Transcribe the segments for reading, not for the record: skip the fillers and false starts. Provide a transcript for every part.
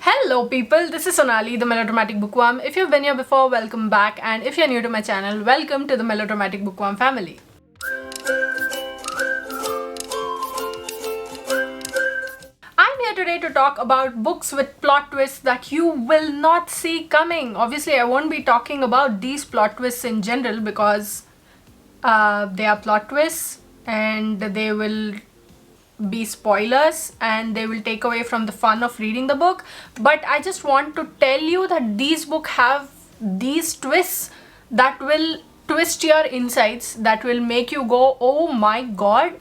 Hello people, this is Sonali, the Melodramatic Bookworm. If you've been here before, welcome back, and if you're new to my channel, welcome to the Melodramatic Bookworm family. I'm here today to talk about books with plot twists that you will not see coming. Obviously, I won't be talking about these plot twists in general because they are plot twists and they will be spoilers and they will take away from the fun of reading the book. But I just want to tell you that these books have these twists that will twist your insides, that will make you go, oh my god,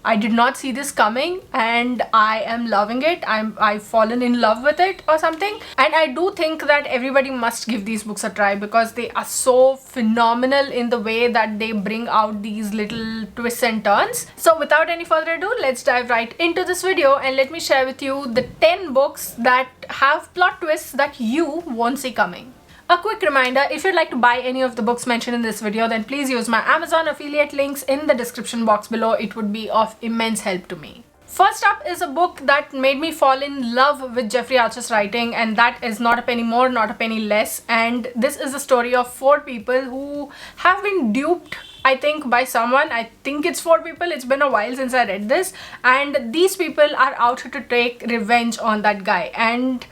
I did not see this coming and I am loving it. I've fallen in love with it or something. And I do think that everybody must give these books a try because they are so phenomenal in the way that they bring out these little twists and turns. So without any further ado, let's dive right into this video and let me share with you the 10 books that have plot twists that you won't see coming. A quick reminder, if you'd like to buy any of the books mentioned in this video, then please use my Amazon affiliate links in the description box below. It would be of immense help to me. First up is a book that made me fall in love with Jeffrey Archer's writing, and that is Not a Penny More, Not a Penny Less. And this is the story of 4 people who have been duped, I think, by someone. I think it's 4 people. It's been a while since I read this. And these people are out to take revenge on that guy. And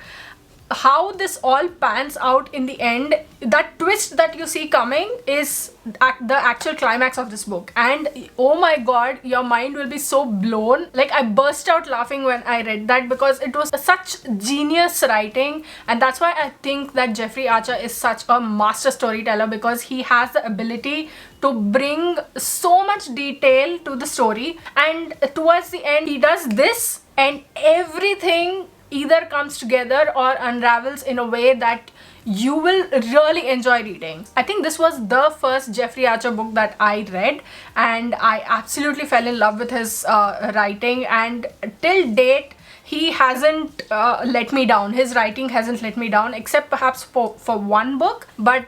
how this all pans out in the end, that twist that you see coming is the actual climax of this book. And oh my god, your mind will be so blown. Like, I burst out laughing when I read that because it was such genius writing, and that's why I think that Jeffrey Archer is such a master storyteller, because he has the ability to bring so much detail to the story, and towards the end he does this and everything either comes together or unravels in a way that you will really enjoy reading. I think this was the first Jeffrey Archer book that I read, and I absolutely fell in love with his writing, and till date he hasn't let me down. His writing hasn't let me down, except perhaps for one book. But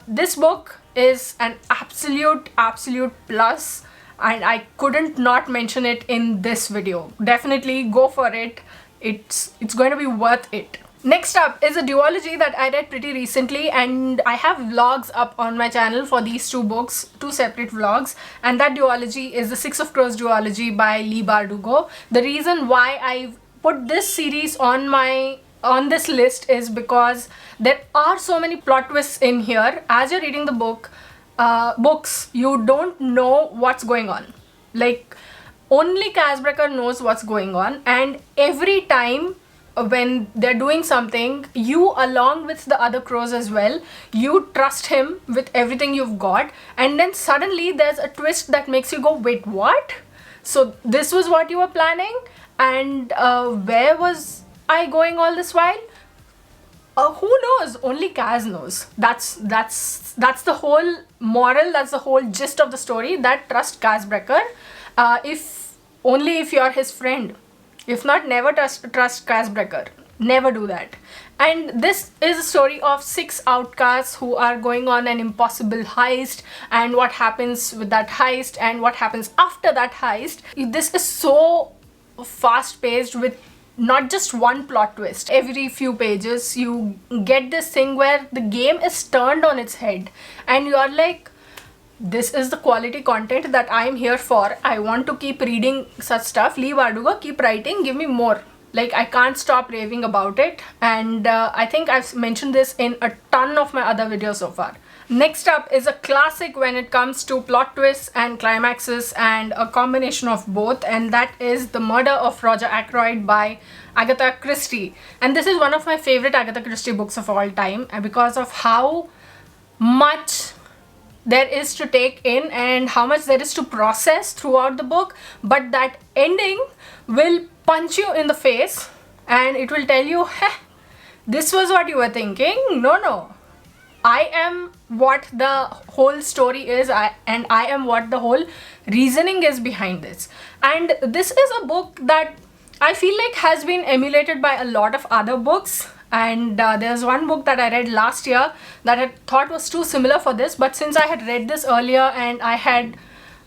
this book is an absolute plus, and I couldn't not mention it in this video. Definitely go for it. It's going to be worth it. Next up is a duology that I read pretty recently, and I have vlogs up on my channel for these 2 books, 2 separate vlogs, and that duology is the Six of Crows duology by Leigh Bardugo. The reason why I put this series on this list is because there are so many plot twists in here. As you're reading the books, you don't know what's going on. Like, only Casbraker knows what's going on, and every time when they're doing something, you, along with the other crows as well, you trust him with everything you've got, and then suddenly there's a twist that makes you go, wait, what? So this was what you were planning? And where was I going all this while? Who knows? Only Kaz knows. That's the whole moral, that's the whole gist of the story, that trust Casbraker. Only if you're his friend. If not, never trust Casbraker. Never do that. And this is a story of 6 outcasts who are going on an impossible heist, and what happens with that heist and what happens after that heist. This is so fast paced, with not just one plot twist. Every few pages you get this thing where the game is turned on its head, and you are like, this is the quality content that I'm here for. I want to keep reading such stuff. Leigh Bardugo, keep writing, give me more. Like, I can't stop raving about it, and I think I've mentioned this in a ton of my other videos so far. Next up is a classic when it comes to plot twists and climaxes, and a combination of both, and that is The Murder of Roger Ackroyd by Agatha Christie. And this is one of my favorite Agatha Christie books of all time, and because of how much there is to take in and how much there is to process throughout the book, but that ending will punch you in the face and it will tell you, hey, this was what you were thinking. No, I am what the whole story is, and I am what the whole reasoning is behind this. And this is a book that I feel like has been emulated by a lot of other books. And there's one book that I read last year that I thought was too similar for this, but since I had read this earlier and I had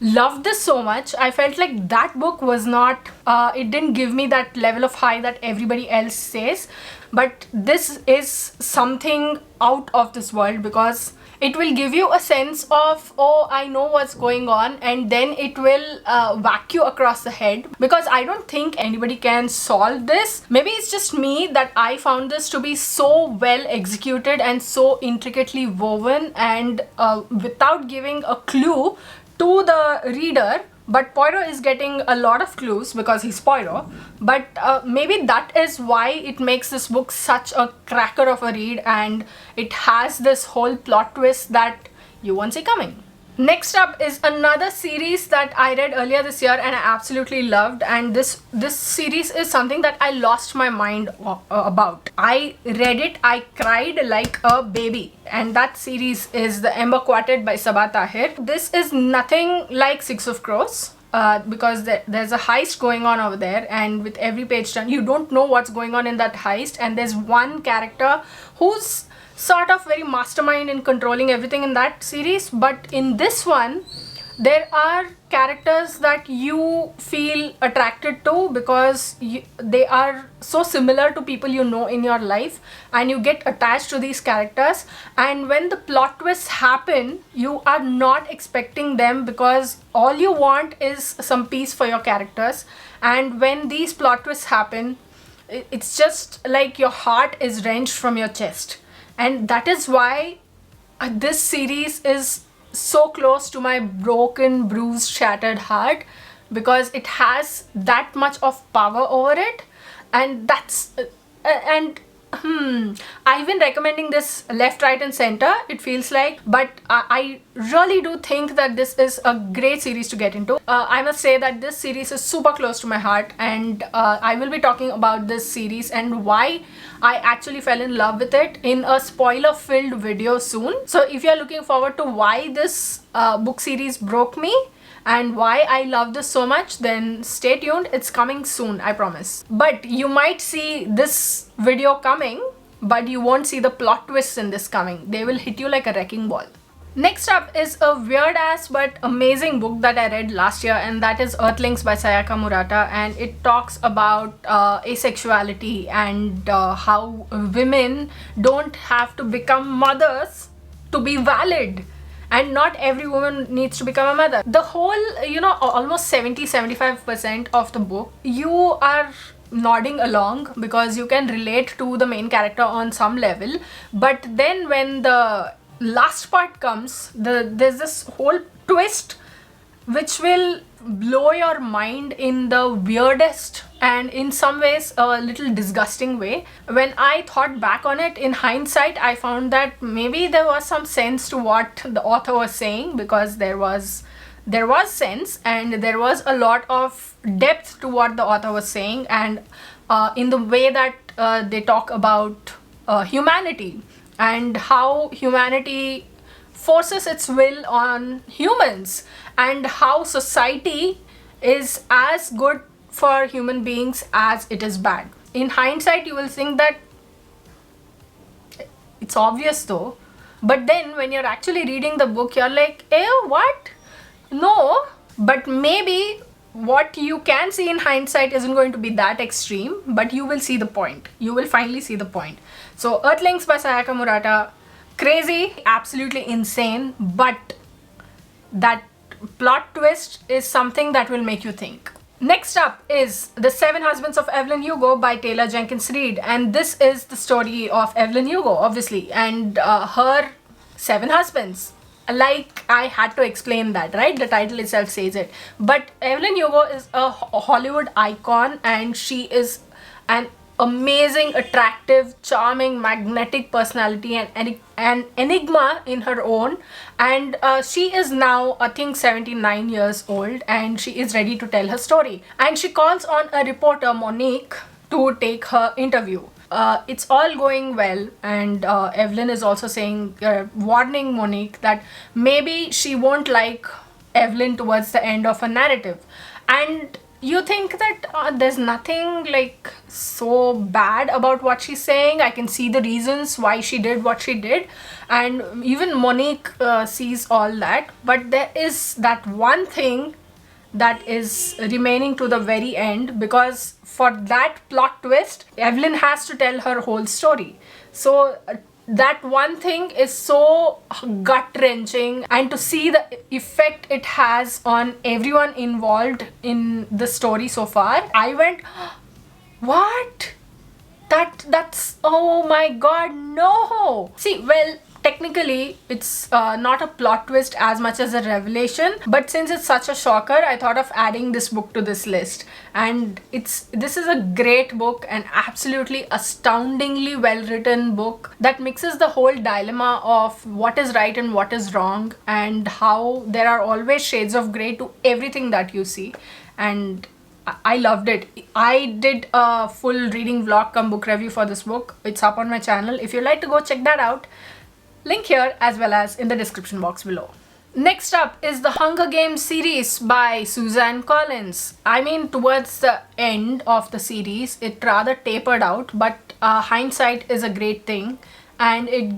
loved this so much, I felt like that book was not, it didn't give me that level of high that everybody else says. but this is something out of this world, because it will give you a sense of, oh, I know what's going on, and then it will whack you across the head, because I don't think anybody can solve this. Maybe it's just me that I found this to be so well executed and so intricately woven, and without giving a clue to the reader. But Poirot is getting a lot of clues because he's Poirot. But maybe that is why it makes this book such a cracker of a read, and it has this whole plot twist that you won't see coming. Next up is another series that I read earlier this year and I absolutely loved, and this series is something that I lost my mind about. I read it, I cried like a baby, and that series is The Ember Quartet by Sabaa Tahir. This is nothing like Six of Crows. Because there's a heist going on over there, and with every page turn you don't know what's going on in that heist, and there's one character who's sort of very mastermind in controlling everything in that series. But in this one, there are characters that you feel attracted to because they are so similar to people you know in your life, and you get attached to these characters. And when the plot twists happen, you are not expecting them, because all you want is some peace for your characters. And when these plot twists happen, it's just like your heart is wrenched from your chest. And that is why this series is so close to my broken, bruised, shattered heart, because it has that much of power over it. And that's I've been recommending this left, right and center, it feels like, but I really do think that this is a great series to get into. I must say that this series is super close to my heart, and I will be talking about this series and why I actually fell in love with it in a spoiler filled video soon. So if you're looking forward to why this book series broke me and why I love this so much, then stay tuned, it's coming soon, I promise. But you might see this video coming, but you won't see the plot twists in this coming. They will hit you like a wrecking ball. Next up is a weird ass but amazing book that I read last year, and that is Earthlings by Sayaka Murata, and it talks about asexuality and how women don't have to become mothers to be valid, and not every woman needs to become a mother. The whole, almost 70-75% of the book, you are nodding along because you can relate to the main character on some level. But then when the last part comes, there's this whole twist which will blow your mind in the weirdest and in some ways a little disgusting way. When I thought back on it in hindsight, I found that maybe there was some sense to what the author was saying, because there was sense and there was a lot of depth to what the author was saying, and in the way that they talk about humanity and how humanity forces its will on humans, and how society is as good for human beings as it is bad. In hindsight, you will think that it's obvious though, but then when you're actually reading the book, you're like, what? No. But maybe what you can see in hindsight isn't going to be that extreme, but you will see the point. You will finally see the point. So Earthlings by Sayaka Murata, crazy, absolutely insane, but that plot twist is something that will make you think. Next up is The Seven Husbands of Evelyn Hugo by Taylor Jenkins Reid, and this is the story of Evelyn Hugo, obviously, and her 7 husbands. Like, I had to explain that, right? The title itself says it. But Evelyn Hugo is a Hollywood icon, and she is an amazing, attractive, charming, magnetic personality and an enigma in her own. And she is now, I think, 79 years old, and she is ready to tell her story. And she calls on a reporter, Monique, to take her interview. It's all going well, and Evelyn is also saying, warning Monique that maybe she won't like Evelyn towards the end of her narrative. And you think that there's nothing like so bad about what she's saying. I can see the reasons why she did what she did, and even Monique sees all that. But there is that one thing that is remaining to the very end, because for that plot twist, Evelyn has to tell her whole story. So that one thing is so gut wrenching, and to see the effect it has on everyone involved in the story so far, I went, what? That's oh my god, no. See, well, technically it's not a plot twist as much as a revelation, but since it's such a shocker, I thought of adding this book to this list. And this is a great book, an absolutely astoundingly well written book that mixes the whole dilemma of what is right and what is wrong, and how there are always shades of gray to everything that you see. And I loved it. I did a full reading vlog come book review for this book. It's up on my channel. If you'd like to go check that out, link here as well as in the description box below. Next up is the Hunger Games series by Suzanne Collins. I mean, towards the end of the series, it rather tapered out, but hindsight is a great thing, and it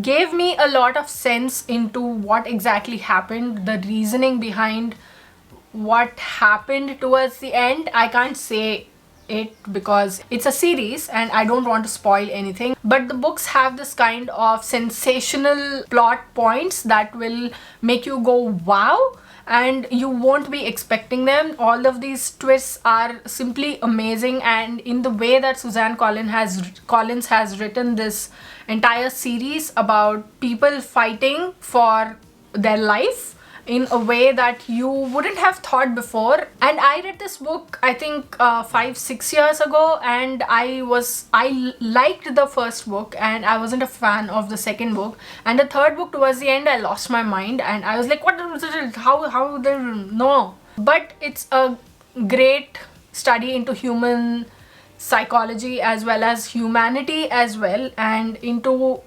gave me a lot of sense into what exactly happened, the reasoning behind what happened towards the end. I can't say it because it's a series and I don't want to spoil anything, but the books have this kind of sensational plot points that will make you go wow, and you won't be expecting them. All of these twists are simply amazing, and in the way that Suzanne Collins has written this entire series about people fighting for their life in a way that you wouldn't have thought before. And I read this book, I think 5-6 years ago, and I liked the first book and I wasn't a fan of the second book, and the third book towards the end I lost my mind and I was like, what, how they no. But it's a great study into human psychology as well as humanity as well, and into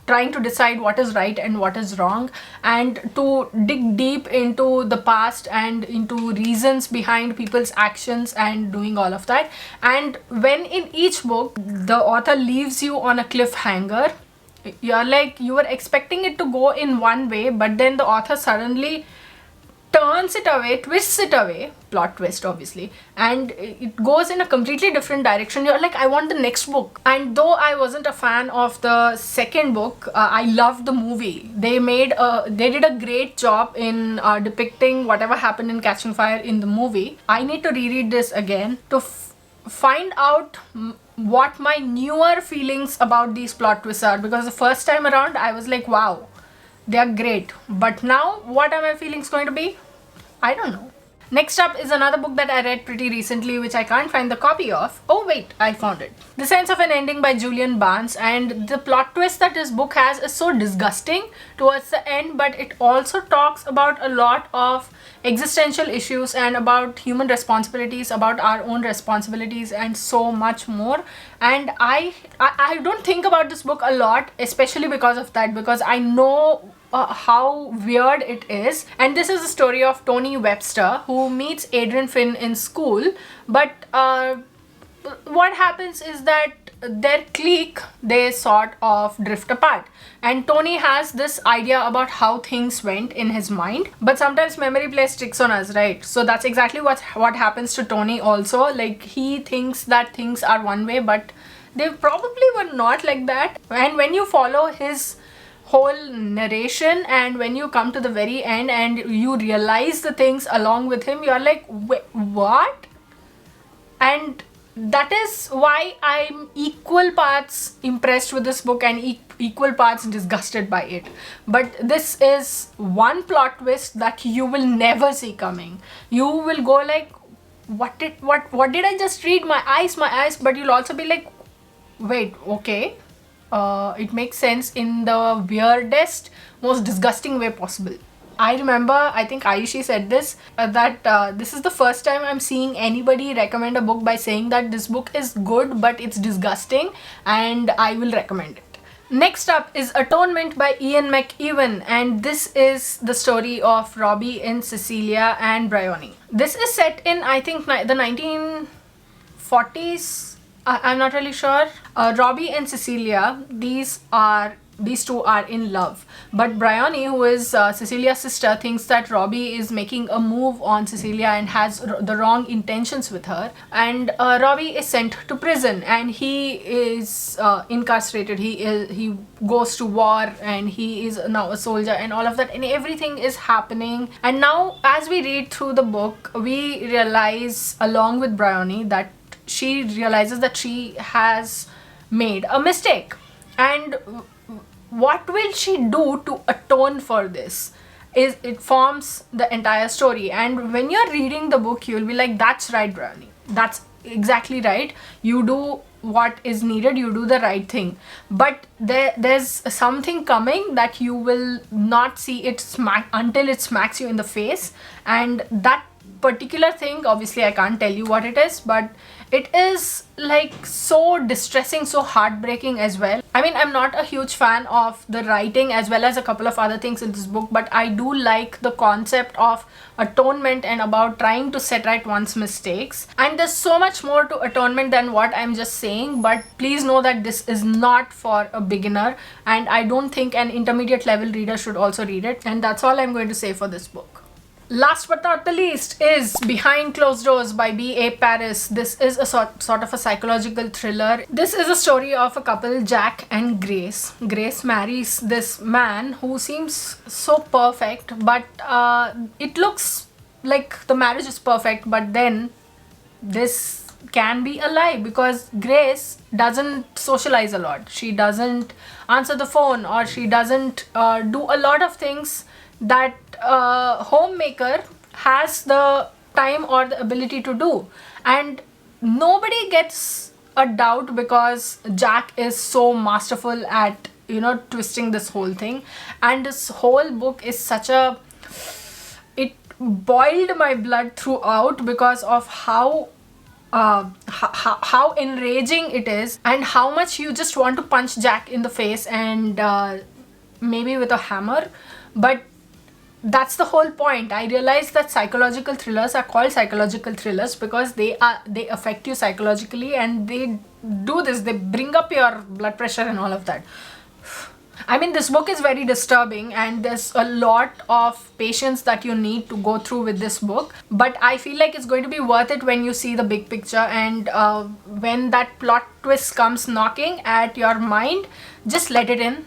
trying to decide what is right and what is wrong, and to dig deep into the past and into reasons behind people's actions and doing all of that. And when in each book the author leaves you on a cliffhanger, you're like, you were expecting it to go in one way, but then the author suddenly turns it away, twists it away, plot twist obviously, and it goes in a completely different direction. You're like, I want the next book. And though I wasn't a fan of the second book, I loved the movie. They did a great job in depicting whatever happened in Catching Fire in the movie. I need to reread this again to find out what my newer feelings about these plot twists are, because the first time around I was like, wow, they are great, but now what are my feelings going to be? I don't know. Next up is another book that I read pretty recently, which I can't find the copy of. Oh wait, I found it. The Sense of an Ending by Julian Barnes, and the plot twist that this book has is so disgusting towards the end, but it also talks about a lot of existential issues and about human responsibilities, about our own responsibilities, and so much more. And I don't think about this book a lot, especially because of that, because I know how weird it is. And this is the story of Tony Webster, who meets Adrian Finn in school, but what happens is that their clique, they sort of drift apart, and Tony has this idea about how things went in his mind, but sometimes memory plays tricks on us, right? So that's exactly what happens to Tony also. Like, he thinks that things are one way, but they probably were not like that. And when you follow his whole narration, and when you come to the very end and you realize the things along with him, you're like, wait, what? And that is why I'm equal parts impressed with this book and equal parts disgusted by it. But this is one plot twist that you will never see coming. You will go like, what did I just read? My eyes. But you'll also be like, wait, okay, it makes sense in the weirdest, most disgusting way possible. I remember, I think Ayushi said this, that this is the first time I'm seeing anybody recommend a book by saying that this book is good but it's disgusting, and I will recommend it. Next up is Atonement by Ian McEwan, and this is the story of Robbie and Cecilia and Bryony. This is set in, I think, the 1940s. I'm not really sure. Robbie and Cecilia, these are these two are in love. But Bryony, who is Cecilia's sister, thinks that Robbie is making a move on Cecilia and has the wrong intentions with her. And Robbie is sent to prison, and he is incarcerated. He goes to war, and he is now a soldier, and all of that, and everything is happening. And now, as we read through the book, we realize, along with Bryony, that she realizes that she has made a mistake. And what will she do to atone for this? It forms the entire story. And when you're reading the book, you'll be like, that's right, Bryony, that's exactly right. You do what is needed, you do the right thing. But there's something coming that you will not see it until it smacks you in the face. And that particular thing, obviously I can't tell you what it is, but it is like so distressing, so heartbreaking as well. I mean, I'm not a huge fan of the writing as well as a couple of other things in this book, but I do like the concept of atonement and about trying to set right one's mistakes. And there's so much more to atonement than what I'm just saying, but please know that this is not for a beginner, and I don't think an intermediate level reader should also read it. And that's all I'm going to say for this book. Last but not the least is Behind Closed Doors by B.A. Paris. This is a sort of a psychological thriller. This is a story of a couple, Jack and Grace. Grace marries this man who seems so perfect, but it looks like the marriage is perfect, but then this can be a lie, because Grace doesn't socialize a lot. She doesn't answer the phone, or she doesn't do a lot of things that homemaker has the time or the ability to do. And nobody gets a doubt, because Jack is so masterful at, you know, twisting this whole thing. And this whole book is such a, it boiled my blood throughout because of how enraging it is, and how much you just want to punch Jack in the face, and maybe with a hammer. But that's the whole point. I realized that psychological thrillers are called psychological thrillers because they affect you psychologically, and they do this, they bring up your blood pressure and all of that. I mean, this book is very disturbing, and there's a lot of patience that you need to go through with this book. But I feel like it's going to be worth it when you see the big picture, and when that plot twist comes knocking at your mind, just let it in.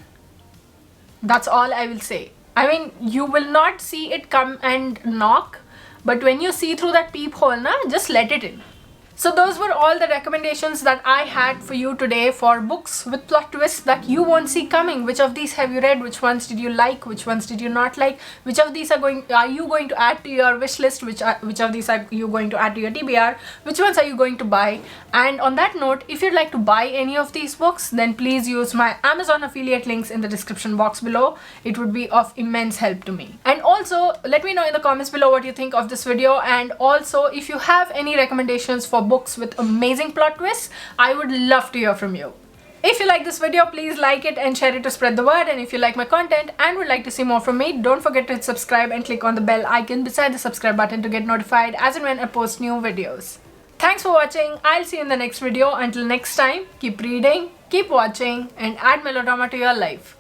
That's all I will say. I mean, you will not see it come and knock, but when you see through that peephole, just let it in. So those were all the recommendations that I had for you today for books with plot twists that you won't see coming. Which of these have you read? Which ones did you like? Which ones did you not like? Which of these are you going to add to your wish list? Which of these are you going to add to your TBR? Which ones are you going to buy? And on that note, if you'd like to buy any of these books, then please use my Amazon affiliate links in the description box below. It would be of immense help to me. And also, let me know in the comments below what you think of this video. And also, if you have any recommendations for books with amazing plot twists, I would love to hear from you. If you like this video, please like it and share it to spread the word. And if you like my content and would like to see more from me, don't forget to hit subscribe and click on the bell icon beside the subscribe button to get notified as and when I post new videos. Thanks for watching. I'll see you in the next video. Until next time, keep reading, keep watching, and add melodrama to your life.